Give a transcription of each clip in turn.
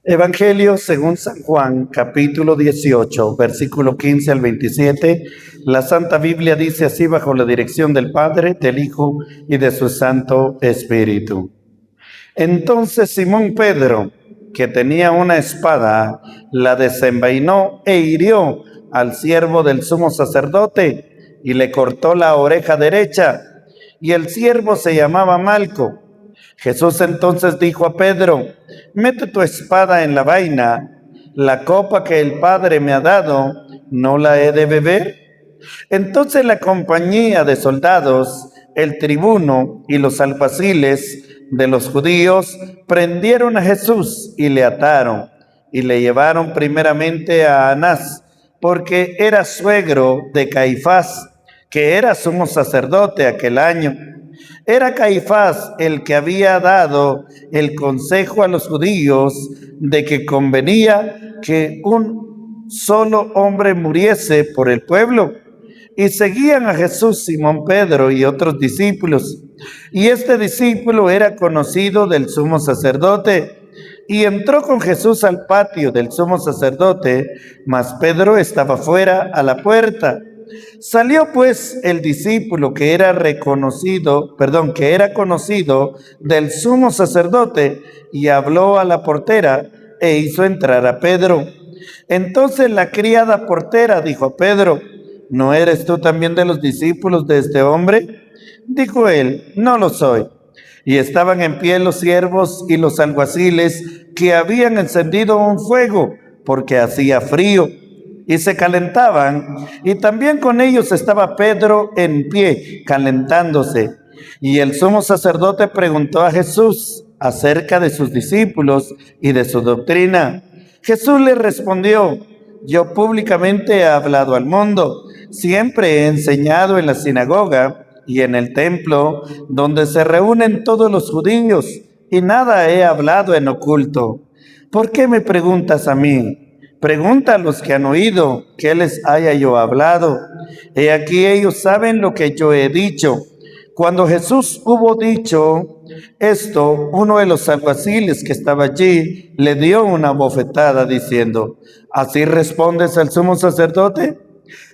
Evangelio según San Juan, capítulo 18, versículo 15 al 27. La Santa Biblia dice así bajo la dirección del Padre, del Hijo y de su Santo Espíritu. Entonces Simón Pedro, que tenía una espada, la desenvainó e hirió al siervo del sumo sacerdote y le cortó la oreja derecha. Y el siervo se llamaba Malco. Jesús entonces dijo a Pedro: mete tu espada en la vaina. La copa que el Padre me ha dado, ¿no la he de beber? Entonces la compañía de soldados, el tribuno y los alguaciles de los judíos prendieron a Jesús y le ataron y le llevaron primeramente a Anás, porque era suegro de Caifás, que era sumo sacerdote aquel año. Era Caifás el que había dado el consejo a los judíos de que convenía que un solo hombre muriese por el pueblo. Y seguían a Jesús Simón Pedro y otros discípulos. Y este discípulo era conocido del sumo sacerdote. Y entró con Jesús al patio del sumo sacerdote, mas Pedro estaba fuera a la puerta. Salió pues el discípulo que era conocido del sumo sacerdote y habló a la portera e hizo entrar a Pedro. Entonces la criada portera dijo a Pedro: ¿no eres tú también de los discípulos de este hombre? Dijo él: no lo soy. Y estaban en pie los siervos y los alguaciles que habían encendido un fuego, porque hacía frío, y se calentaban, y también con ellos estaba Pedro en pie, calentándose. Y el sumo sacerdote preguntó a Jesús acerca de sus discípulos y de su doctrina. Jesús le respondió: yo públicamente he hablado al mundo, siempre he enseñado en la sinagoga y en el templo, donde se reúnen todos los judíos, y nada he hablado en oculto. ¿Por qué me preguntas a mí? Pregunta a los que han oído qué les haya yo hablado. He aquí ellos saben lo que yo he dicho. Cuando Jesús hubo dicho esto, uno de los alguaciles que estaba allí le dio una bofetada diciendo: ¿así respondes al sumo sacerdote?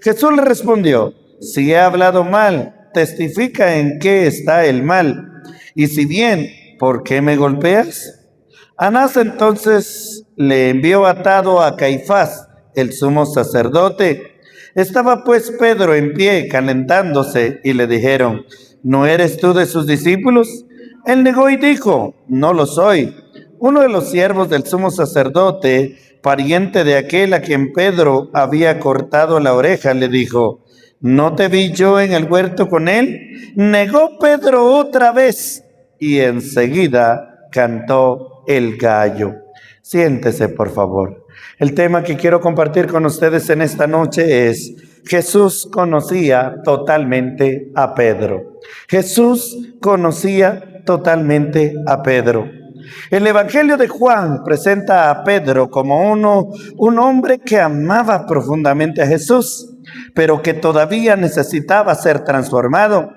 Jesús le respondió: si he hablado mal, testifica en qué está el mal. Y si bien, ¿por qué me golpeas? Anás entonces le envió atado a Caifás, el sumo sacerdote. Estaba pues Pedro en pie, calentándose, y le dijeron: ¿no eres tú de sus discípulos? Él negó y dijo: no lo soy. Uno de los siervos del sumo sacerdote, pariente de aquel a quien Pedro había cortado la oreja, le dijo: ¿no te vi yo en el huerto con él? Negó Pedro otra vez, y enseguida cantó el gallo. Siéntese, por favor. El tema que quiero compartir con ustedes en esta noche es: Jesús conocía totalmente a Pedro. Jesús conocía totalmente a Pedro. El Evangelio de Juan presenta a Pedro como un hombre que amaba profundamente a Jesús, pero que todavía necesitaba ser transformado.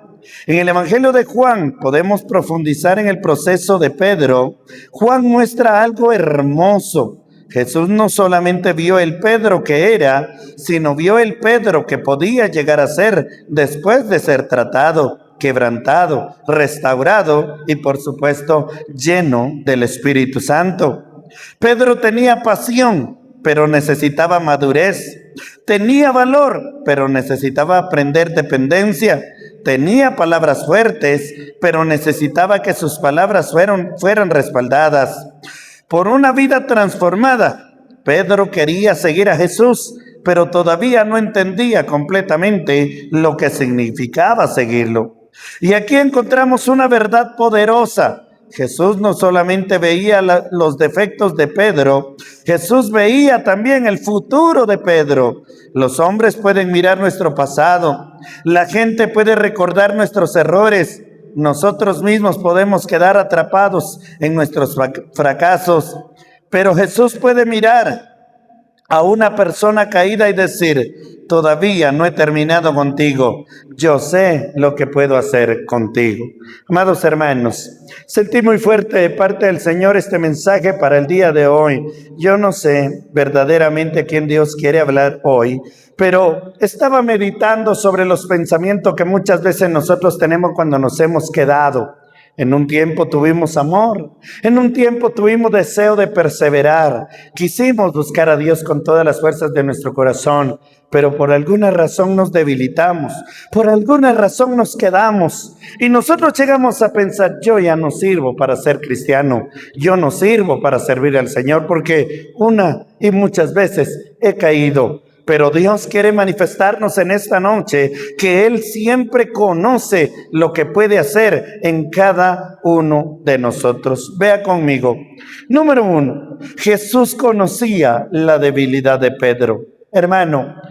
En el Evangelio de Juan podemos profundizar en el proceso de Pedro. Juan muestra algo hermoso. Jesús no solamente vio el Pedro que era, sino vio el Pedro que podía llegar a ser después de ser tratado, quebrantado, restaurado y por supuesto lleno del Espíritu Santo. Pedro tenía pasión, pero necesitaba madurez. Tenía valor, pero necesitaba aprender dependencia. Tenía palabras fuertes, pero necesitaba que sus palabras fueran respaldadas por una vida transformada. Pedro quería seguir a Jesús, pero todavía no entendía completamente lo que significaba seguirlo. Y aquí encontramos una verdad poderosa. Jesús no solamente veía los defectos de Pedro, Jesús veía también el futuro de Pedro. Los hombres pueden mirar nuestro pasado, la gente puede recordar nuestros errores, nosotros mismos podemos quedar atrapados en nuestros fracasos, pero Jesús puede mirar a una persona caída y decir: todavía no he terminado contigo, yo sé lo que puedo hacer contigo. Amados hermanos, sentí muy fuerte de parte del Señor este mensaje para el día de hoy. Yo no sé verdaderamente a quién Dios quiere hablar hoy, pero estaba meditando sobre los pensamientos que muchas veces nosotros tenemos cuando nos hemos quedado. En un tiempo tuvimos amor, en un tiempo tuvimos deseo de perseverar, quisimos buscar a Dios con todas las fuerzas de nuestro corazón, pero por alguna razón nos debilitamos, por alguna razón nos quedamos y nosotros llegamos a pensar: yo ya no sirvo para ser cristiano, yo no sirvo para servir al Señor porque una y muchas veces he caído. Pero Dios quiere manifestarnos en esta noche que Él siempre conoce lo que puede hacer en cada uno de nosotros. Vea conmigo. Número 1, Jesús conocía la debilidad de Pedro. Hermano,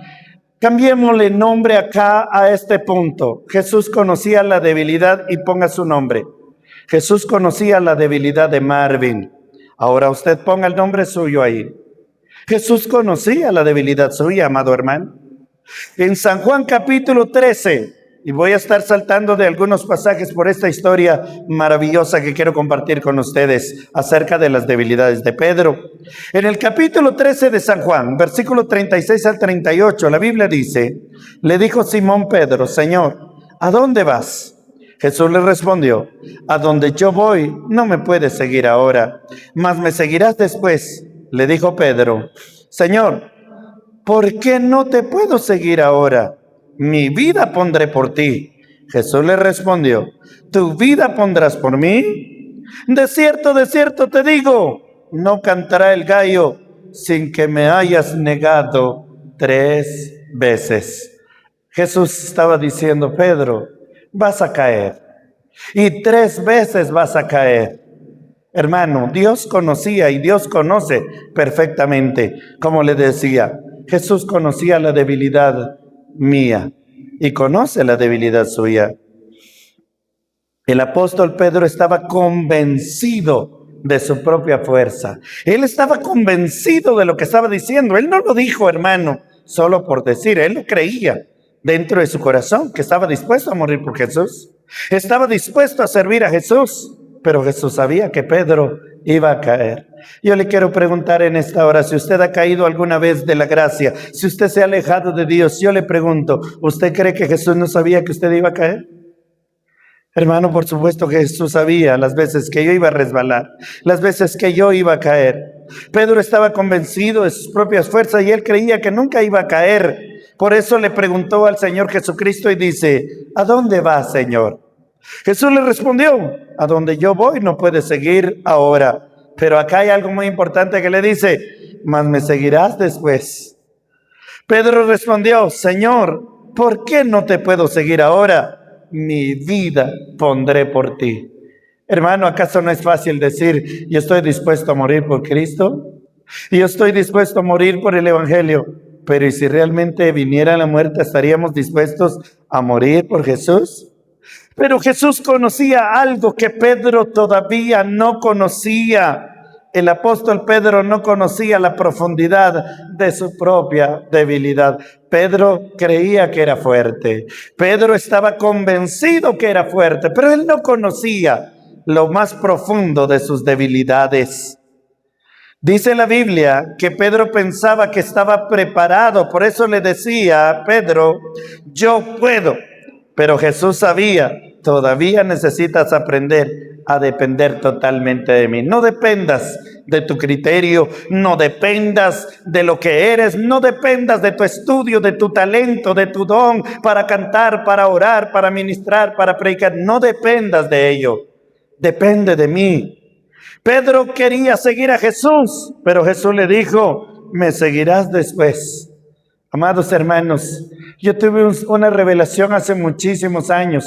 cambiémosle nombre acá a este punto. Jesús conocía la debilidad y ponga su nombre. Jesús conocía la debilidad de Marvin. Ahora usted ponga el nombre suyo ahí. Jesús conocía la debilidad suya, amado hermano. En San Juan capítulo 13, y voy a estar saltando de algunos pasajes por esta historia maravillosa que quiero compartir con ustedes acerca de las debilidades de Pedro. En el capítulo 13 de San Juan, versículo 36 al 38, la Biblia dice: le dijo Simón Pedro: Señor, ¿a dónde vas? Jesús le respondió: a donde yo voy no me puedes seguir ahora, mas me seguirás después. Le dijo Pedro: Señor, ¿por qué no te puedo seguir ahora? Mi vida pondré por ti. Jesús le respondió: ¿tu vida pondrás por mí? De cierto te digo, no cantará el gallo sin que me hayas negado 3 veces. Jesús estaba diciendo: Pedro, vas a caer, y 3 veces vas a caer. Hermano, Dios conocía y Dios conoce perfectamente. Como le decía, Jesús conocía la debilidad mía y conoce la debilidad suya. El apóstol Pedro estaba convencido de su propia fuerza. Él estaba convencido de lo que estaba diciendo. Él no lo dijo, hermano, solo por decir. Él lo creía dentro de su corazón, que estaba dispuesto a morir por Jesús. Estaba dispuesto a servir a Jesús. Pero Jesús sabía que Pedro iba a caer. Yo le quiero preguntar en esta hora, si usted ha caído alguna vez de la gracia, si usted se ha alejado de Dios, yo le pregunto, ¿usted cree que Jesús no sabía que usted iba a caer? Hermano, por supuesto que Jesús sabía las veces que yo iba a resbalar, las veces que yo iba a caer. Pedro estaba convencido de sus propias fuerzas y él creía que nunca iba a caer. Por eso le preguntó al Señor Jesucristo y dice: ¿a dónde vas, Señor? Jesús le respondió: a donde yo voy no puedes seguir ahora. Pero acá hay algo muy importante que le dice: mas me seguirás después. Pedro respondió: Señor, ¿por qué no te puedo seguir ahora? Mi vida pondré por ti. Hermano, ¿acaso no es fácil decir: yo estoy dispuesto a morir por Cristo? Yo estoy dispuesto a morir por el Evangelio. Pero ¿y si realmente viniera la muerte, estaríamos dispuestos a morir por Jesús? Pero Jesús conocía algo que Pedro todavía no conocía. El apóstol Pedro no conocía la profundidad de su propia debilidad. Pedro creía que era fuerte. Pedro estaba convencido que era fuerte, pero él no conocía lo más profundo de sus debilidades. Dice la Biblia que Pedro pensaba que estaba preparado, por eso le decía a Pedro: yo puedo. Pero Jesús sabía: todavía necesitas aprender a depender totalmente de mí. No dependas de tu criterio, no dependas de lo que eres, no dependas de tu estudio, de tu talento, de tu don para cantar, para orar, para ministrar, para predicar. No dependas de ello, depende de mí. Pedro quería seguir a Jesús, pero Jesús le dijo: me seguirás después. Amados hermanos, yo tuve una revelación hace muchísimos años.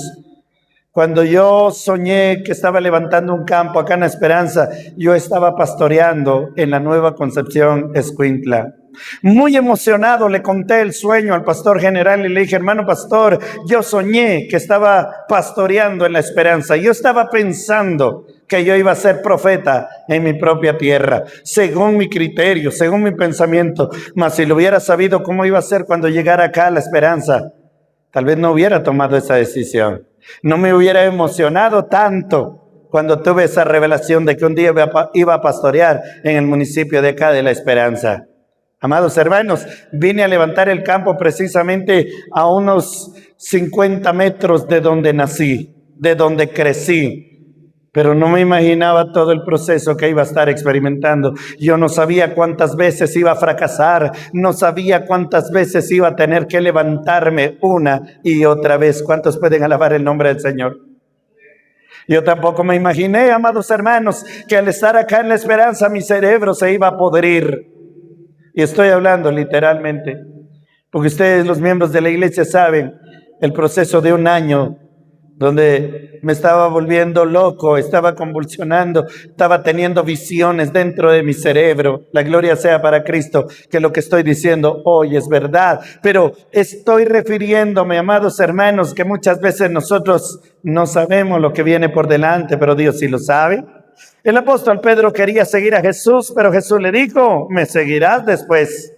Cuando yo soñé que estaba levantando un campo acá en La Esperanza, yo estaba pastoreando en la Nueva Concepción, Escuintla. Muy emocionado le conté el sueño al pastor general y le dije: hermano pastor, yo soñé que estaba pastoreando en La Esperanza. Yo estaba pensando que yo iba a ser profeta en mi propia tierra, según mi criterio, según mi pensamiento. Mas si lo hubiera sabido cómo iba a ser cuando llegara acá a La Esperanza, tal vez no hubiera tomado esa decisión. No me hubiera emocionado tanto cuando tuve esa revelación de que un día iba a pastorear en el municipio de acá de La Esperanza. Amados hermanos, vine a levantar el campo precisamente a unos 50 metros de donde nací, de donde crecí. Pero no me imaginaba todo el proceso que iba a estar experimentando. Yo no sabía cuántas veces iba a fracasar, no sabía cuántas veces iba a tener que levantarme una y otra vez. ¿Cuántos pueden alabar el nombre del Señor? Yo tampoco me imaginé, amados hermanos, que al estar acá en La Esperanza mi cerebro se iba a podrir. Y estoy hablando literalmente, porque ustedes, los miembros de la iglesia, saben el proceso de un año donde me estaba volviendo loco, estaba convulsionando, estaba teniendo visiones dentro de mi cerebro. La gloria sea para Cristo, que lo que estoy diciendo hoy es verdad. Pero estoy refiriéndome, amados hermanos, que muchas veces nosotros no sabemos lo que viene por delante, pero Dios sí lo sabe. El apóstol Pedro quería seguir a Jesús, pero Jesús le dijo: me seguirás después.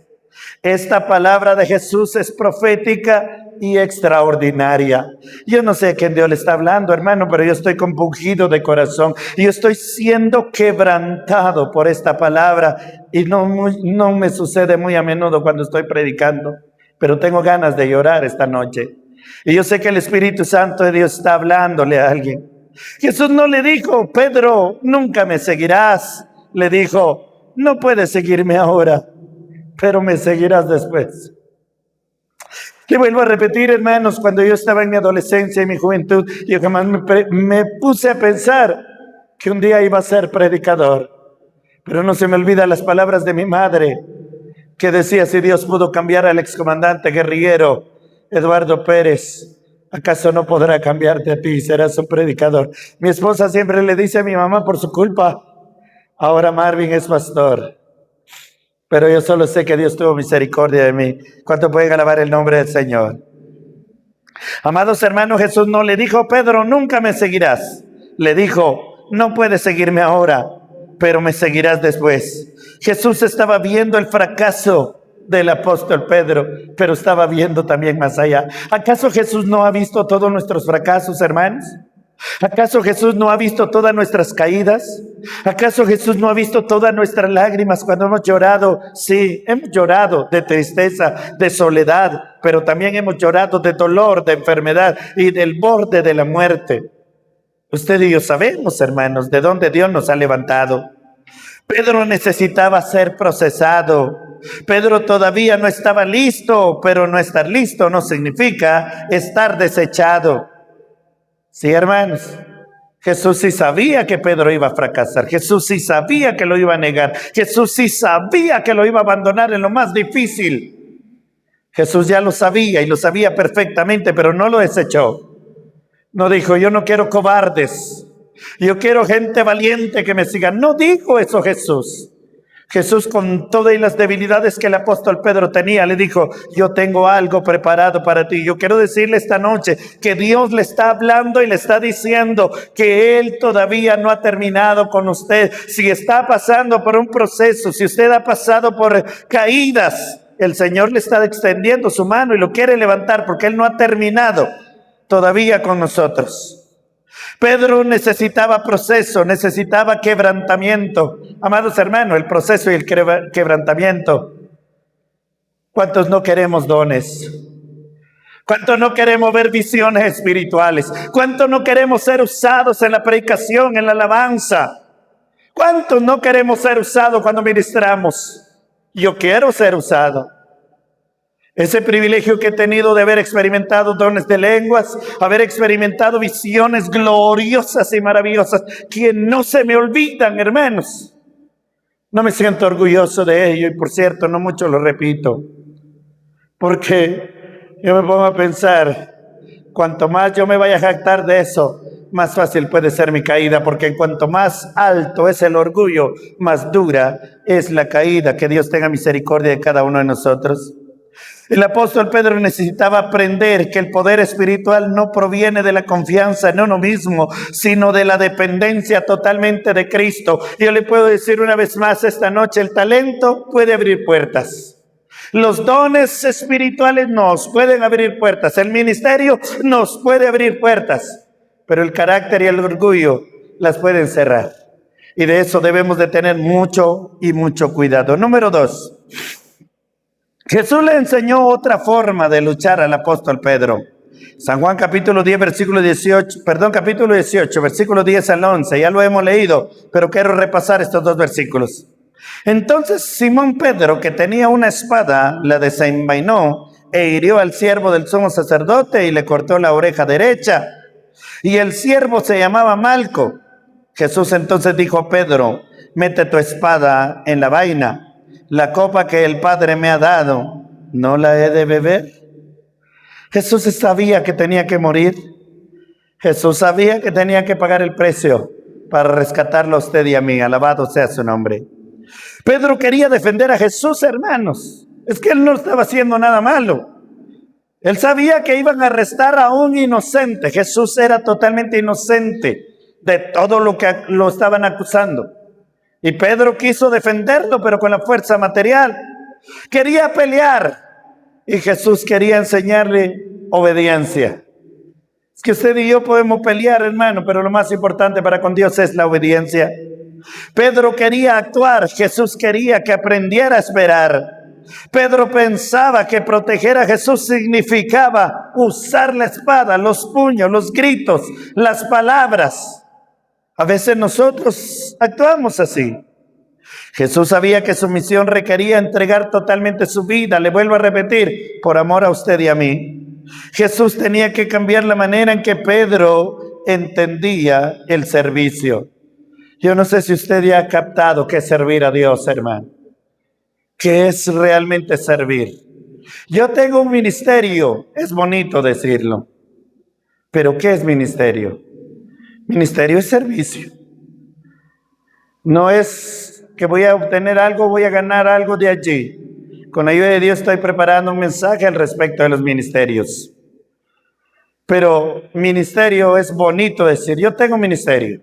Esta palabra de Jesús es profética y extraordinaria. Yo no sé a quién Dios le está hablando, hermano, pero yo estoy compungido de corazón. Yo estoy siendo quebrantado por esta palabra y no me sucede muy a menudo cuando estoy predicando, pero tengo ganas de llorar esta noche. Y yo sé que el Espíritu Santo de Dios está hablándole a alguien. Jesús no le dijo: Pedro, nunca me seguirás. Le dijo: no puedes seguirme ahora, pero me seguirás después. Le vuelvo a repetir, hermanos, cuando yo estaba en mi adolescencia y mi juventud, yo jamás me puse a pensar que un día iba a ser predicador. Pero no se me olvidan las palabras de mi madre, que decía: si Dios pudo cambiar al excomandante guerrillero Eduardo Pérez, ¿acaso no podrá cambiarte a ti? Serás un predicador. Mi esposa siempre le dice a mi mamá: por su culpa, ahora Marvin es pastor. Pero yo solo sé que Dios tuvo misericordia de mí. ¿Cuánto pueden alabar el nombre del Señor? Amados hermanos, Jesús no le dijo: Pedro, nunca me seguirás. Le dijo: no puedes seguirme ahora, pero me seguirás después. Jesús estaba viendo el fracaso del apóstol Pedro, pero estaba viendo también más allá. ¿Acaso Jesús no ha visto todos nuestros fracasos, hermanos? ¿Acaso Jesús no ha visto todas nuestras caídas? ¿Acaso Jesús no ha visto todas nuestras lágrimas cuando hemos llorado? Sí, hemos llorado de tristeza, de soledad, pero también hemos llorado de dolor, de enfermedad y del borde de la muerte. Usted y yo sabemos, hermanos, de dónde Dios nos ha levantado. Pedro necesitaba ser procesado. Pedro todavía no estaba listo, pero no estar listo no significa estar desechado. Sí, hermanos, Jesús sí sabía que Pedro iba a fracasar. Jesús sí sabía que lo iba a negar. Jesús sí sabía que lo iba a abandonar en lo más difícil. Jesús ya lo sabía y lo sabía perfectamente, pero no lo desechó. No dijo: yo no quiero cobardes, yo quiero gente valiente que me siga. No dijo eso Jesús. Jesús, con todas las debilidades que el apóstol Pedro tenía, le dijo: yo tengo algo preparado para ti. Yo quiero decirle esta noche que Dios le está hablando y le está diciendo que Él todavía no ha terminado con usted. Si está pasando por un proceso, si usted ha pasado por caídas, el Señor le está extendiendo su mano y lo quiere levantar, porque Él no ha terminado todavía con nosotros. Pedro necesitaba proceso, necesitaba quebrantamiento. Amados hermanos, el proceso y el quebrantamiento. ¿Cuántos no queremos dones? ¿Cuántos no queremos ver visiones espirituales? ¿Cuántos no queremos ser usados en la predicación, en la alabanza? ¿Cuántos no queremos ser usados cuando ministramos? Yo quiero ser usado. Ese privilegio que he tenido de haber experimentado dones de lenguas, haber experimentado visiones gloriosas y maravillosas que no se me olvidan, hermanos. No me siento orgulloso de ello y, por cierto, no mucho lo repito, porque yo me pongo a pensar, cuanto más yo me vaya a jactar de eso, más fácil puede ser mi caída, porque en cuanto más alto es el orgullo, más dura es la caída. Que Dios tenga misericordia de cada uno de nosotros. El apóstol Pedro necesitaba aprender que el poder espiritual no proviene de la confianza en uno mismo, sino de la dependencia totalmente de Cristo. Yo le puedo decir una vez más esta noche, el talento puede abrir puertas. Los dones espirituales nos pueden abrir puertas. El ministerio nos puede abrir puertas. Pero el carácter y el orgullo las pueden cerrar. Y de eso debemos de tener mucho y mucho cuidado. Número 2. Jesús le enseñó otra forma de luchar al apóstol Pedro. San Juan capítulo 10, capítulo 18, versículo 10 al 11. Ya lo hemos leído, pero quiero repasar estos dos versículos. Entonces Simón Pedro, que tenía una espada, la desenvainó e hirió al siervo del sumo sacerdote y le cortó la oreja derecha. Y el siervo se llamaba Malco. Jesús entonces dijo a Pedro: mete tu espada en la vaina. La copa que el Padre me ha dado, ¿no la he de beber? Jesús sabía que tenía que morir. Jesús sabía que tenía que pagar el precio para rescatarlo a usted y a mí. Alabado sea su nombre. Pedro quería defender a Jesús, hermanos. Es que él no estaba haciendo nada malo. Él sabía que iban a arrestar a un inocente. Jesús era totalmente inocente de todo lo que lo estaban acusando. Y Pedro quiso defenderlo, pero con la fuerza material. Quería pelear. Y Jesús quería enseñarle obediencia. Es que usted y yo podemos pelear, hermano, pero lo más importante para con Dios es la obediencia. Pedro quería actuar. Jesús quería que aprendiera a esperar. Pedro pensaba que proteger a Jesús significaba usar la espada, los puños, los gritos, las palabras. A veces nosotros actuamos así. Jesús sabía que su misión requería entregar totalmente su vida. Le vuelvo a repetir, por amor a usted y a mí. Jesús tenía que cambiar la manera en que Pedro entendía el servicio. Yo no sé si usted ya ha captado qué es servir a Dios, hermano. ¿Qué es realmente servir? Yo tengo un ministerio, es bonito decirlo. Pero ¿qué es ministerio? Ministerio es servicio. No es que voy a obtener algo, voy a ganar algo de allí. Con la ayuda de Dios estoy preparando un mensaje al respecto de los ministerios. Pero ministerio es bonito decir, yo tengo ministerio.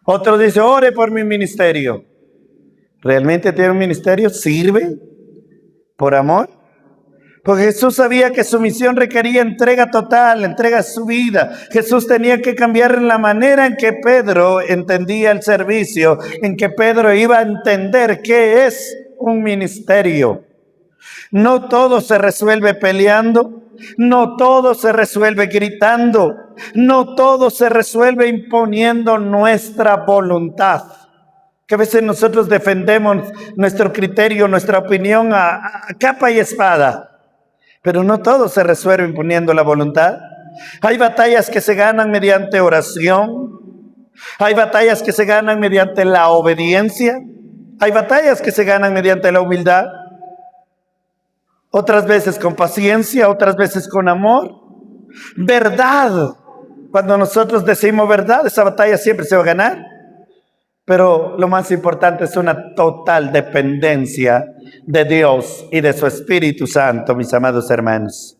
Otro dice, ore por mi ministerio. ¿Realmente tiene un ministerio? ¿Sirve por amor? Porque Jesús sabía que su misión requería entrega total, entrega su vida. Jesús tenía que cambiar la manera en que Pedro entendía el servicio, en que Pedro iba a entender qué es un ministerio. No todo se resuelve peleando, no todo se resuelve gritando, no todo se resuelve imponiendo nuestra voluntad. Que a veces nosotros defendemos nuestro criterio, nuestra opinión a capa y espada. Pero no todo se resuelve imponiendo la voluntad. Hay batallas que se ganan mediante oración. Hay batallas que se ganan mediante la obediencia. Hay batallas que se ganan mediante la humildad. Otras veces con paciencia, otras veces con amor. Verdad. Cuando nosotros decimos verdad, esa batalla siempre se va a ganar. Pero lo más importante es una total dependencia de Dios y de su Espíritu Santo, mis amados hermanos.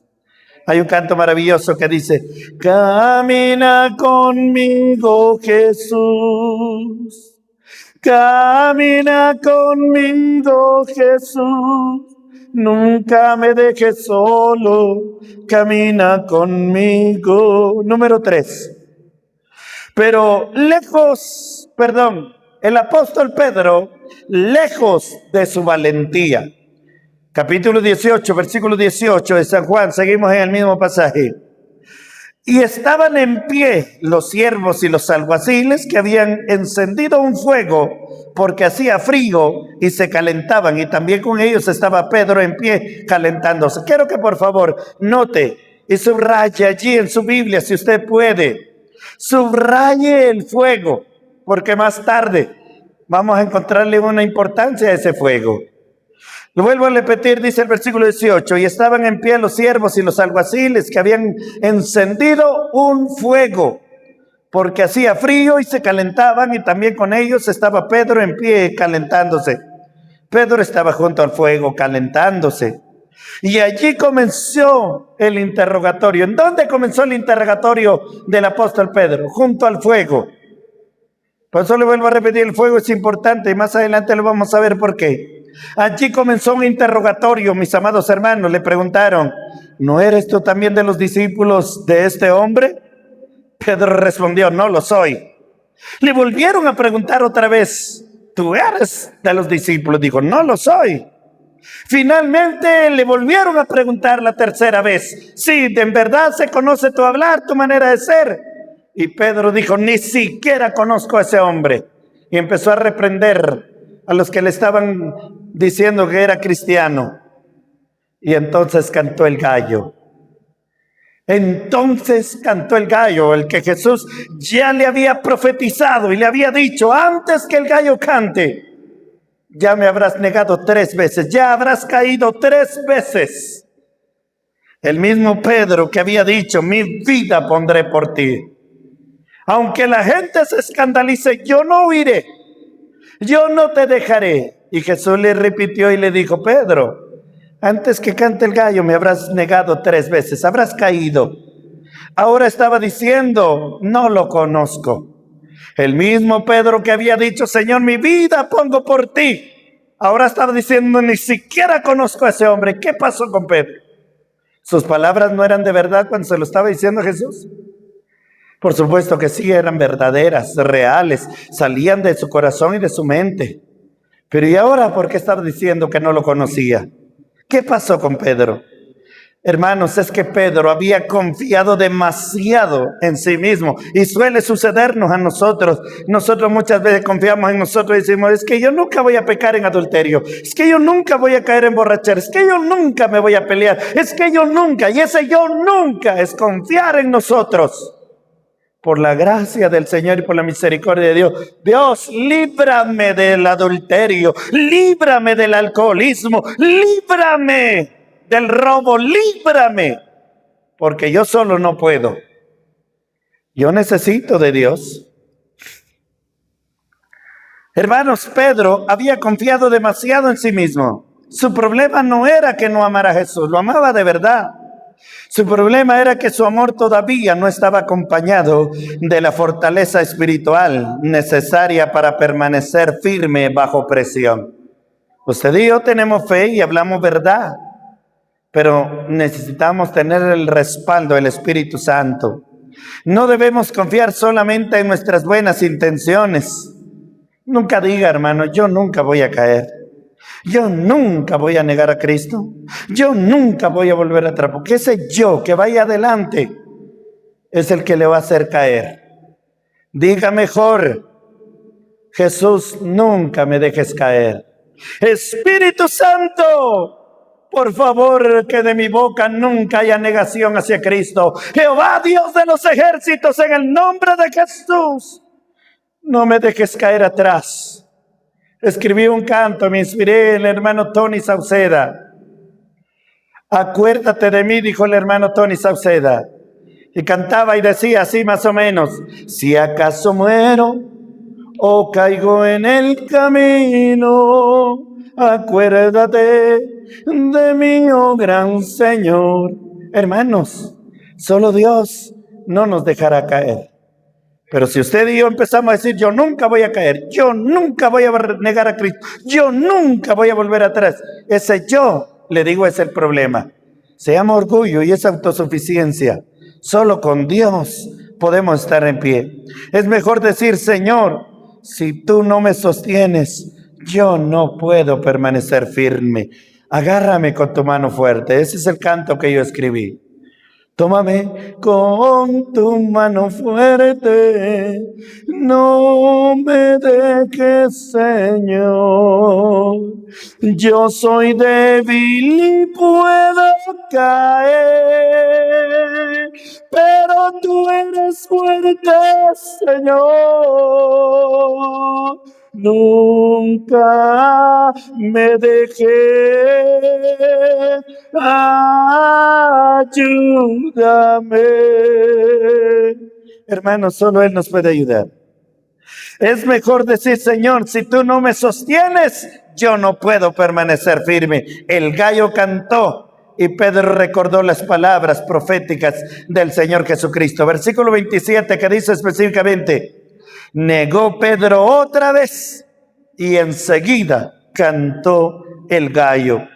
Hay un canto maravilloso que dice: camina conmigo, Jesús. Camina conmigo, Jesús. Nunca me dejes solo. Camina conmigo. Número 3. Pero el apóstol Pedro, lejos de su valentía. Capítulo 18, versículo 18 de San Juan, seguimos en el mismo pasaje. Y estaban en pie los siervos y los alguaciles que habían encendido un fuego porque hacía frío y se calentaban. Y también con ellos estaba Pedro en pie calentándose. Quiero que por favor note y subraye allí en su Biblia, si usted puede. Subraye el fuego, porque más tarde vamos a encontrarle una importancia a ese fuego. Lo vuelvo a repetir, dice el versículo 18: y estaban en pie los siervos y los alguaciles que habían encendido un fuego, porque hacía frío y se calentaban, y también con ellos estaba Pedro en pie calentándose. Pedro estaba junto al fuego calentándose. Y allí comenzó el interrogatorio. ¿En dónde comenzó el interrogatorio del apóstol Pedro? Junto al fuego. Por eso le vuelvo a repetir, el fuego es importante y más adelante lo vamos a ver por qué. Allí comenzó un interrogatorio, mis amados hermanos. Le preguntaron, ¿no eres tú también de los discípulos de este hombre? Pedro respondió, no lo soy. Le volvieron a preguntar otra vez, ¿tú eres de los discípulos? Dijo, no lo soy. Finalmente le volvieron a preguntar la tercera vez, sí, ¿en verdad se conoce tu hablar, tu manera de ser? Y Pedro dijo, ni siquiera conozco a ese hombre. Y empezó a reprender a los que le estaban diciendo que era cristiano. Y entonces cantó el gallo. Entonces cantó el gallo, el que Jesús ya le había profetizado y le había dicho, antes que el gallo cante, ya me habrás negado 3 veces, ya habrás caído 3 veces. El mismo Pedro que había dicho, mi vida pondré por ti. Aunque la gente se escandalice, yo no huiré, yo no te dejaré. Y Jesús le repitió y le dijo, Pedro, antes que cante el gallo me habrás negado 3 veces, habrás caído. Ahora estaba diciendo, no lo conozco. El mismo Pedro que había dicho, Señor, mi vida pongo por ti. Ahora estaba diciendo, ni siquiera conozco a ese hombre. ¿Qué pasó con Pedro? ¿Sus palabras no eran de verdad cuando se lo estaba diciendo Jesús? Por supuesto que sí, eran verdaderas, reales, salían de su corazón y de su mente. Pero ¿y ahora por qué estaba diciendo que no lo conocía? ¿Qué pasó con Pedro? Hermanos, es que Pedro había confiado demasiado en sí mismo y suele sucedernos a nosotros. Nosotros muchas veces confiamos en nosotros y decimos, es que yo nunca voy a pecar en adulterio, es que yo nunca voy a caer en borrachera, es que yo nunca me voy a pelear, es que yo nunca, y ese yo nunca es confiar en nosotros. Por la gracia del Señor y por la misericordia de Dios, Dios, líbrame del adulterio, líbrame del alcoholismo, líbrame del robo, líbrame, porque yo solo no puedo. Yo necesito de Dios. Hermanos, Pedro había confiado demasiado en sí mismo. Su problema no era que no amara a Jesús, lo amaba de verdad. Su problema era que su amor todavía no estaba acompañado de la fortaleza espiritual necesaria para permanecer firme bajo presión. Usted y yo tenemos fe y hablamos verdad, pero necesitamos tener el respaldo del Espíritu Santo. No debemos confiar solamente en nuestras buenas intenciones. Nunca diga, hermano, yo nunca voy a caer. Yo nunca voy a negar a Cristo. Yo nunca voy a volver atrás, porque ese yo que vaya adelante es el que le va a hacer caer. Diga mejor, Jesús, nunca me dejes caer. Espíritu Santo, por favor, que de mi boca nunca haya negación hacia Cristo. Jehová, Dios de los ejércitos, en el nombre de Jesús, no me dejes caer atrás. Escribí un canto, me inspiré en el hermano Tony Sauceda. Acuérdate de mí, dijo el hermano Tony Sauceda. Y cantaba y decía así más o menos, si acaso muero o caigo en el camino, acuérdate de mí, oh gran Señor. Hermanos, solo Dios no nos dejará caer. Pero si usted y yo empezamos a decir, yo nunca voy a caer, yo nunca voy a negar a Cristo, yo nunca voy a volver atrás, ese yo, le digo, es el problema. Se llama orgullo y es autosuficiencia. Solo con Dios podemos estar en pie. Es mejor decir, Señor, si tú no me sostienes, yo no puedo permanecer firme. Agárrame con tu mano fuerte. Ese es el canto que yo escribí. Tómame con tu mano fuerte, no me dejes, Señor. Yo soy débil y puedo caer, pero tú eres fuerte, Señor. Nunca me dejes, ayúdame. Hermanos, solo Él nos puede ayudar. Es mejor decir: Señor, si tú no me sostienes, yo no puedo permanecer firme. El gallo cantó y Pedro recordó las palabras proféticas del Señor Jesucristo. Versículo 27, que dice específicamente: negó Pedro otra vez y enseguida cantó el gallo.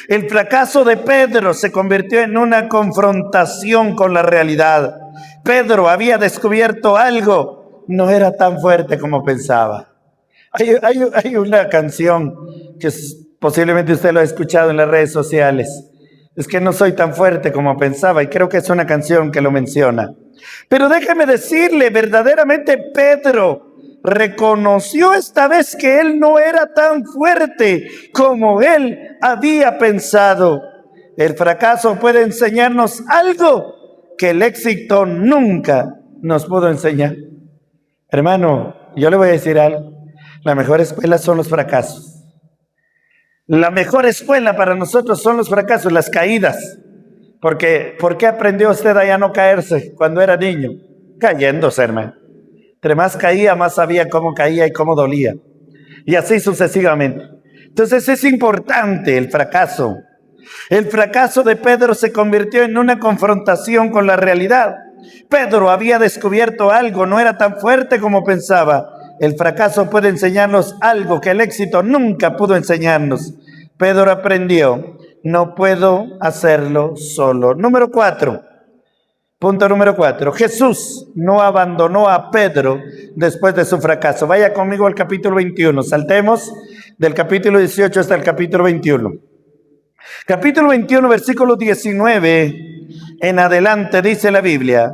El fracaso de Pedro se convirtió en una confrontación con la realidad. Pedro había descubierto algo, no era tan fuerte como pensaba. Hay una canción que posiblemente usted lo ha escuchado en las redes sociales. Es que no soy tan fuerte como pensaba, y creo que es una canción que lo menciona. Pero déjeme decirle, verdaderamente Pedro reconoció esta vez que él no era tan fuerte como él había pensado. El fracaso puede enseñarnos algo que el éxito nunca nos pudo enseñar. Hermano, yo le voy a decir algo. La mejor escuela son los fracasos. La mejor escuela para nosotros son los fracasos, las caídas. Porque, ¿por qué aprendió usted a ya no caerse cuando era niño? Cayéndose, hermano. Entre más caía, más sabía cómo caía y cómo dolía. Y así sucesivamente. Entonces es importante el fracaso. El fracaso de Pedro se convirtió en una confrontación con la realidad. Pedro había descubierto algo, no era tan fuerte como pensaba. El fracaso puede enseñarnos algo que el éxito nunca pudo enseñarnos. Pedro aprendió: no puedo hacerlo solo. Número 4. Punto número 4. Jesús no abandonó a Pedro después de su fracaso. Vaya conmigo al capítulo 21. Saltemos del capítulo 18 hasta el capítulo 21. Capítulo 21, versículo 19 en adelante, dice la Biblia: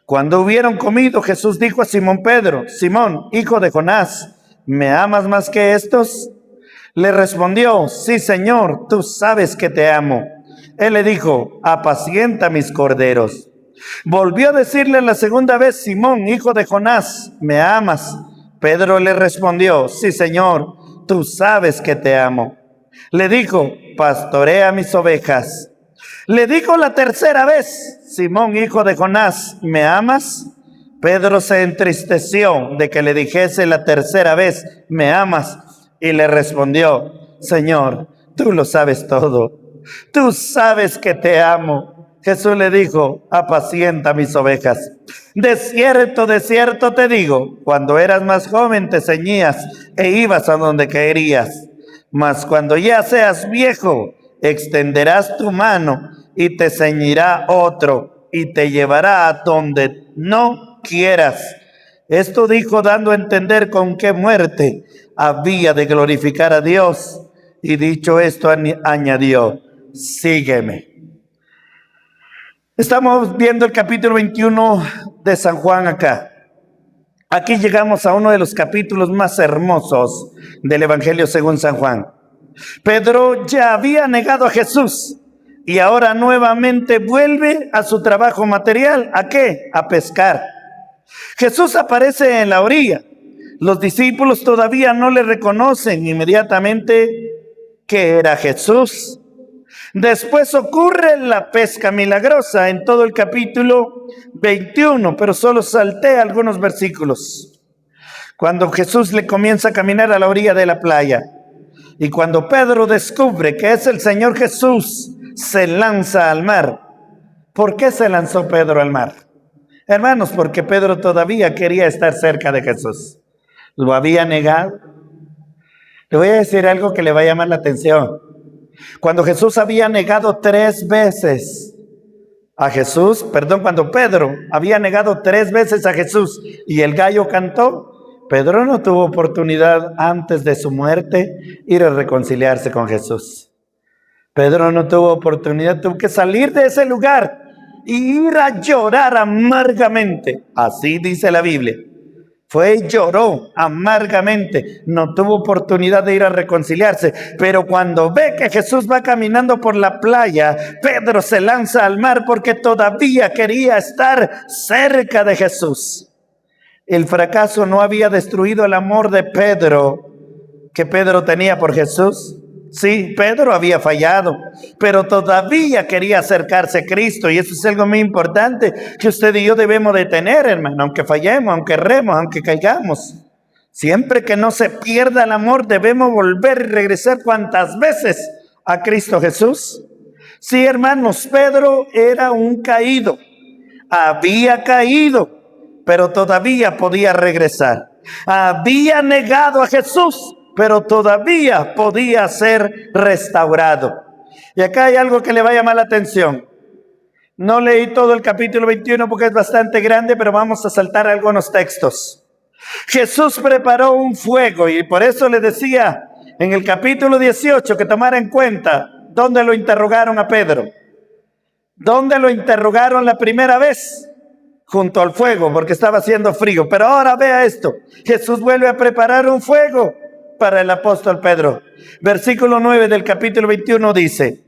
cuando hubieron comido, Jesús dijo a Simón Pedro: Simón, hijo de Jonás, ¿me amas más que estos? Le respondió: sí, Señor, tú sabes que te amo. Él le dijo: apacienta mis corderos. Volvió a decirle la segunda vez: Simón, hijo de Jonás, ¿me amas? Pedro le respondió: sí, Señor, tú sabes que te amo. Le dijo: pastorea mis ovejas. Le dijo la tercera vez: Simón, hijo de Jonás, ¿me amas? Pedro se entristeció de que le dijese la tercera vez: ¿me amas? Y le respondió: Señor, tú lo sabes todo. Tú sabes que te amo. Jesús le dijo: apacienta mis ovejas. De cierto te digo, cuando eras más joven te ceñías e ibas a donde querías. Mas cuando ya seas viejo, extenderás tu mano y te ceñirá otro y te llevará a donde no quieras. Esto dijo dando a entender con qué muerte había de glorificar a Dios. Y dicho esto, añadió: sígueme. Estamos viendo el capítulo 21 de San Juan acá. Aquí llegamos a uno de los capítulos más hermosos del Evangelio según San Juan. Pedro ya había negado a Jesús y ahora nuevamente vuelve a su trabajo material. ¿A qué? A pescar. Jesús aparece en la orilla. Los discípulos todavía no le reconocen inmediatamente que era Jesús. Después ocurre la pesca milagrosa en todo el capítulo 21, pero solo salté algunos versículos. Cuando Jesús le comienza a caminar a la orilla de la playa y cuando Pedro descubre que es el Señor Jesús, se lanza al mar. ¿Por qué se lanzó Pedro al mar? Hermanos, porque Pedro todavía quería estar cerca de Jesús. Lo había negado. Le voy a decir algo que le va a llamar la atención. Cuando Jesús había negado 3 veces a Jesús, cuando Pedro había negado 3 veces a Jesús y el gallo cantó, Pedro no tuvo oportunidad antes de su muerte ir a reconciliarse con Jesús. Pedro no tuvo oportunidad, tuvo que salir de ese lugar y ir a llorar amargamente. Así dice la Biblia. Fue y lloró amargamente, no tuvo oportunidad de ir a reconciliarse, pero cuando ve que Jesús va caminando por la playa, Pedro se lanza al mar porque todavía quería estar cerca de Jesús. El fracaso no había destruido el amor de Pedro que Pedro tenía por Jesús. Sí, Pedro había fallado, pero todavía quería acercarse a Cristo, y eso es algo muy importante que usted y yo debemos de tener, hermano, aunque fallemos, aunque erremos, aunque caigamos. Siempre que no se pierda el amor, debemos volver y regresar cuantas veces a Cristo Jesús. Sí, hermanos, Pedro era un caído, había caído, pero todavía podía regresar. Había negado a Jesús, pero todavía podía ser restaurado. Y acá hay algo que le va a llamar la atención. No leí todo el capítulo 21 porque es bastante grande, pero vamos a saltar algunos textos. Jesús preparó un fuego, y por eso le decía en el capítulo 18 que tomara en cuenta dónde lo interrogaron a Pedro. ¿Dónde lo interrogaron la primera vez? Junto al fuego, porque estaba haciendo frío. Pero ahora vea esto. Jesús vuelve a preparar un fuego para el apóstol Pedro. Versículo 9 del capítulo 21 dice: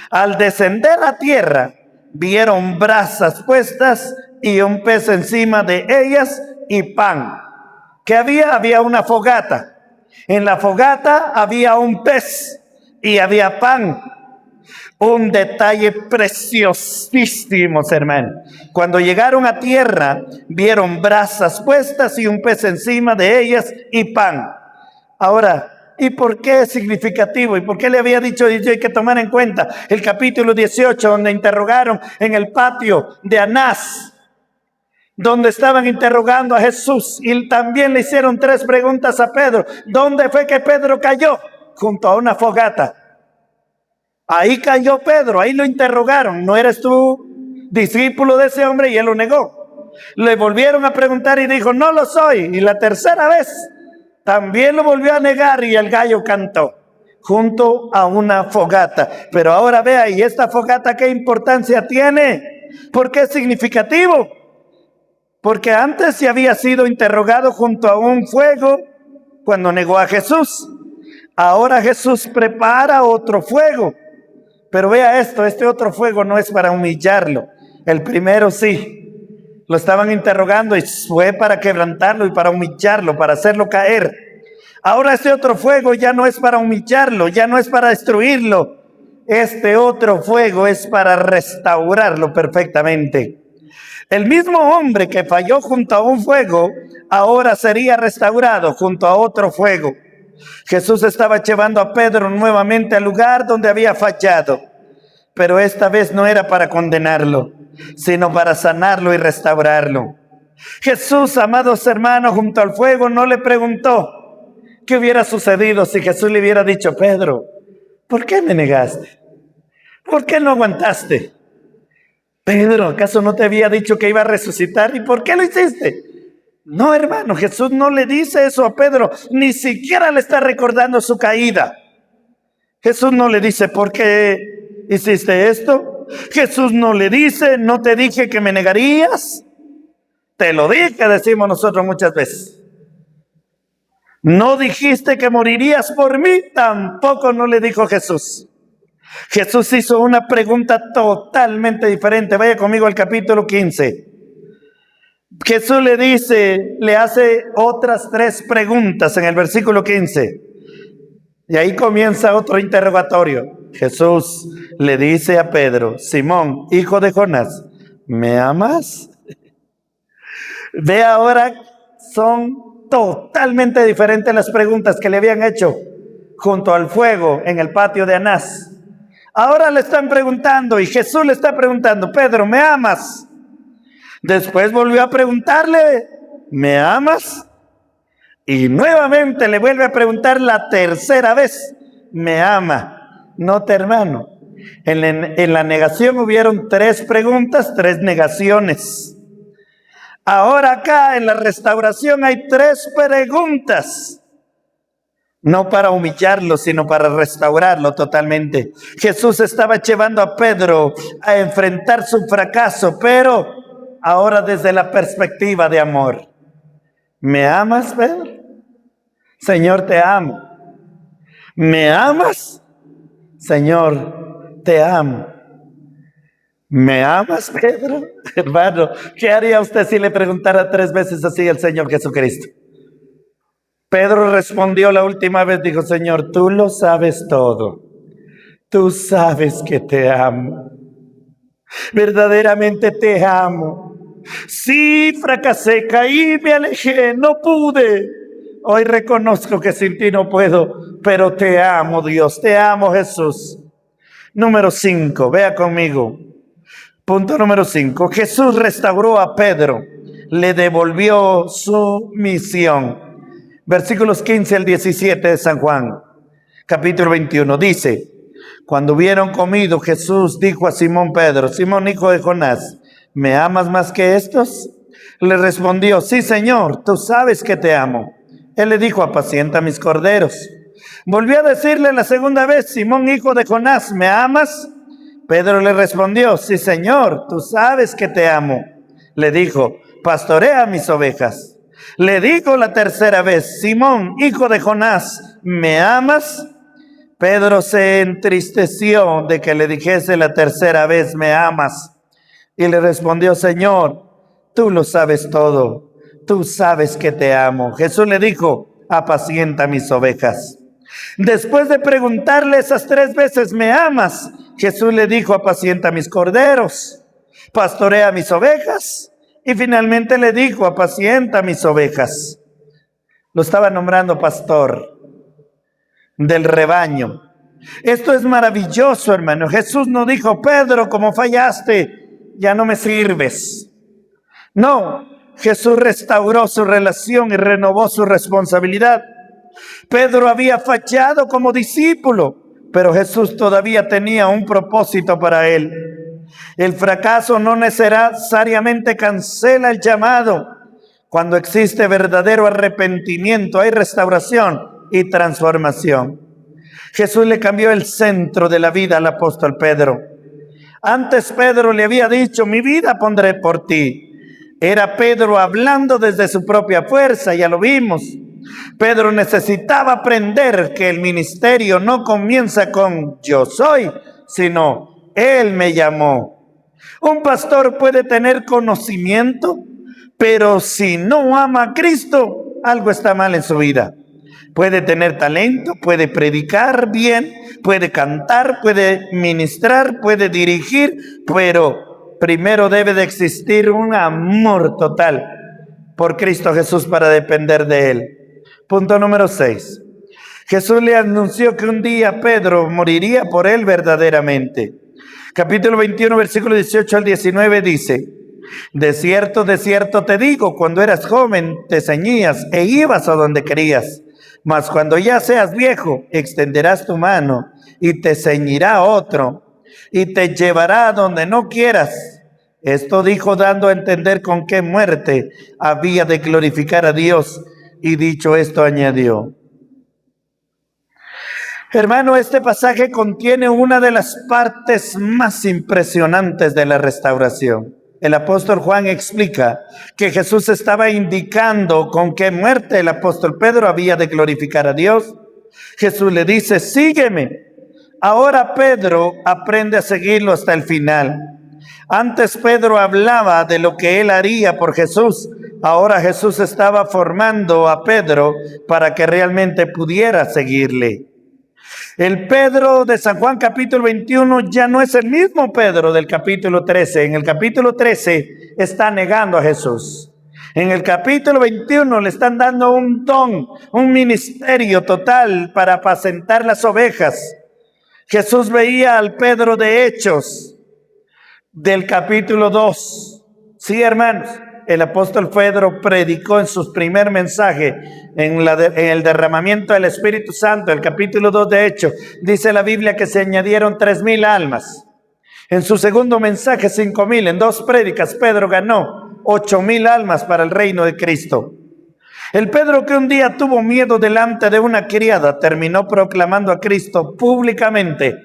al descender a tierra, vieron brasas puestas y un pez encima de ellas y pan. ¿Qué había? Había una fogata. En la fogata había un pez y había pan. Un detalle preciosísimo, hermano. Cuando llegaron a tierra, vieron brasas puestas y un pez encima de ellas y pan. Ahora, ¿y por qué es significativo? ¿Y por qué le había dicho hay que tomar en cuenta el capítulo 18, donde interrogaron en el patio de Anás, donde estaban interrogando a Jesús, y también le hicieron 3 preguntas a Pedro? ¿Dónde fue que Pedro cayó? Junto a una fogata. Ahí cayó Pedro, ahí lo interrogaron. ¿No eres tú discípulo de ese hombre? Y él lo negó. Le volvieron a preguntar y dijo: no lo soy. Y la tercera vez también lo volvió a negar, y el gallo cantó junto a una fogata. Pero ahora vea, ¿y esta fogata qué importancia tiene? ¿Por qué es significativo? Porque antes se había sido interrogado junto a un fuego cuando negó a Jesús. Ahora Jesús prepara otro fuego. Pero vea esto, este otro fuego no es para humillarlo. El primero sí, lo estaban interrogando y fue para quebrantarlo y para humillarlo, para hacerlo caer. Ahora este otro fuego ya no es para humillarlo, ya no es para destruirlo. Este otro fuego es para restaurarlo perfectamente. El mismo hombre que falló junto a un fuego, ahora sería restaurado junto a otro fuego. Jesús estaba llevando a Pedro nuevamente al lugar donde había fallado, pero esta vez no era para condenarlo, sino para sanarlo y restaurarlo. Jesús, amados hermanos, junto al fuego no le preguntó qué hubiera sucedido si Jesús le hubiera dicho: Pedro, ¿por qué me negaste? ¿Por qué no aguantaste? Pedro, ¿acaso no te había dicho que iba a resucitar? ¿Y por qué lo hiciste? No, hermano, Jesús no le dice eso a Pedro, ni siquiera le está recordando su caída. Jesús no le dice: ¿por qué hiciste esto? Jesús no le dice: ¿no te dije que me negarías? Te lo dije, decimos nosotros muchas veces. ¿No dijiste que morirías por mí? Tampoco no le dijo Jesús. Jesús hizo una pregunta totalmente diferente. Vaya conmigo al capítulo 15. Jesús le dice, le hace otras 3 preguntas en el versículo 15. Y ahí comienza otro interrogatorio. Jesús le dice a Pedro: Simón, hijo de Jonás, ¿me amas? Ve ahora, son totalmente diferentes las preguntas que le habían hecho junto al fuego en el patio de Anás. Ahora le están preguntando, y Jesús le está preguntando: Pedro, ¿me amas? Después volvió a preguntarle: ¿me amas? Y nuevamente le vuelve a preguntar la tercera vez: ¿me ama? Note, hermano, en la negación hubieron 3 preguntas, 3 negaciones. Ahora acá en la restauración hay 3 preguntas. No para humillarlo, sino para restaurarlo totalmente. Jesús estaba llevando a Pedro a enfrentar su fracaso, pero ahora desde la perspectiva de amor. ¿Me amas, Pedro? Señor, te amo. ¿Me amas? Señor, te amo. ¿Me amas, Pedro? Hermano, ¿qué haría usted si le preguntara 3 veces así al Señor Jesucristo? Pedro respondió la última vez, dijo: Señor, tú lo sabes todo. Tú sabes que te amo. Verdaderamente te amo. Sí, fracasé, caí, me alejé, no pude. Hoy reconozco que sin ti no puedo, pero te amo, Dios, te amo, Jesús. Número 5, vea conmigo. Punto número 5. Jesús restauró a Pedro, le devolvió su misión. Versículos 15 al 17 de San Juan, capítulo 21, dice: cuando hubieron comido, Jesús dijo a Simón Pedro: Simón, hijo de Jonás, ¿me amas más que estos? Le respondió: sí, Señor, tú sabes que te amo. Él le dijo: apacienta mis corderos. Volvió a decirle la segunda vez: Simón, hijo de Jonás, ¿me amas? Pedro le respondió: sí, Señor, tú sabes que te amo. Le dijo: pastorea mis ovejas. Le dijo la tercera vez: Simón, hijo de Jonás, ¿me amas? Pedro se entristeció de que le dijese la tercera vez: ¿me amas? Y le respondió: Señor, tú lo sabes todo, tú sabes que te amo. Jesús le dijo: apacienta mis ovejas. Después de preguntarle esas 3 veces: ¿me amas? Jesús le dijo: apacienta mis corderos, pastorea mis ovejas. Y finalmente le dijo: apacienta mis ovejas. Lo estaba nombrando pastor del rebaño. Esto es maravilloso, hermano. Jesús no dijo: Pedro, como fallaste, ya no me sirves. No, Jesús restauró su relación y renovó su responsabilidad. Pedro había fallado como discípulo, pero Jesús todavía tenía un propósito para él. El fracaso no necesariamente cancela el llamado. Cuando existe verdadero arrepentimiento, hay restauración y transformación. Jesús le cambió el centro de la vida al apóstol Pedro. Antes Pedro le había dicho: mi vida pondré por ti. Era Pedro hablando desde su propia fuerza, ya lo vimos. Pedro necesitaba aprender que el ministerio no comienza con yo soy, sino Él me llamó. Un pastor puede tener conocimiento, pero si no ama a Cristo, algo está mal en su vida. Puede tener talento, puede predicar bien, puede cantar, puede ministrar, puede dirigir, pero primero debe de existir un amor total por Cristo Jesús para depender de Él. Punto número 6. Jesús le anunció que un día Pedro moriría por él verdaderamente. Capítulo 21, versículo 18 al 19 dice: de cierto te digo, cuando eras joven te ceñías e ibas a donde querías. Mas cuando ya seas viejo, extenderás tu mano y te ceñirá otro y te llevará a donde no quieras. Esto dijo dando a entender con qué muerte había de glorificar a Dios. Y dicho esto añadió: hermano, este pasaje contiene una de las partes más impresionantes de la restauración. El apóstol Juan explica que Jesús estaba indicando con qué muerte el apóstol Pedro había de glorificar a Dios. Jesús le dice: sígueme. Ahora Pedro aprende a seguirlo hasta el final. Antes Pedro hablaba de lo que él haría por Jesús. Ahora Jesús estaba formando a Pedro para que realmente pudiera seguirle. El Pedro de San Juan capítulo 21 ya no es el mismo Pedro del capítulo 13. En el capítulo 13 está negando a Jesús. En el capítulo 21 le están dando un don, un ministerio total para apacentar las ovejas. Jesús veía al Pedro de Hechos del capítulo 2. Sí, hermanos, el apóstol Pedro predicó en su primer mensaje, en el derramamiento del Espíritu Santo, el capítulo 2 de Hechos, dice la Biblia que se añadieron 3,000 almas. En su segundo mensaje, 5,000. En 2 prédicas, Pedro ganó 8,000 almas para el reino de Cristo. El Pedro que un día tuvo miedo delante de una criada, terminó proclamando a Cristo públicamente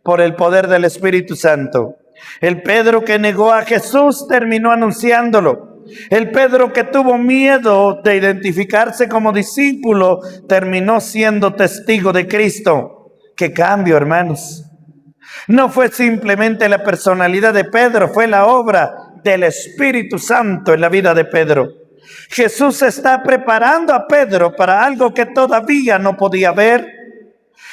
por el poder del Espíritu Santo. El Pedro que negó a Jesús terminó anunciándolo. El Pedro que tuvo miedo de identificarse como discípulo terminó siendo testigo de Cristo. ¡Qué cambio, hermanos! No fue simplemente la personalidad de Pedro, fue la obra del Espíritu Santo en la vida de Pedro. Jesús está preparando a Pedro para algo que todavía no podía ver.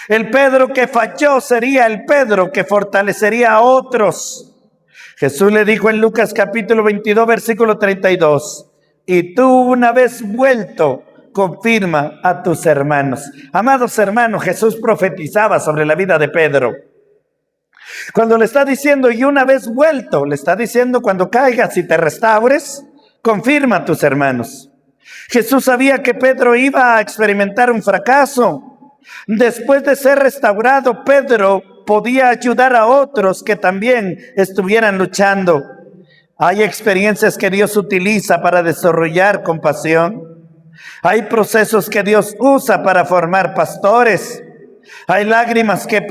El Pedro que falló sería el Pedro que fortalecería a otros. Jesús le dijo en Lucas capítulo 22, versículo 32, y tú una vez vuelto, confirma a tus hermanos. Amados hermanos, Jesús profetizaba sobre la vida de Pedro. Cuando le está diciendo, y una vez vuelto, le está diciendo, cuando caigas y te restaures, confirma a tus hermanos. Jesús sabía que Pedro iba a experimentar un fracaso. Después de ser restaurado, Pedro podía ayudar a otros que también estuvieran luchando. Hay experiencias que Dios utiliza para desarrollar compasión. Hay procesos que Dios usa para formar pastores. Hay lágrimas que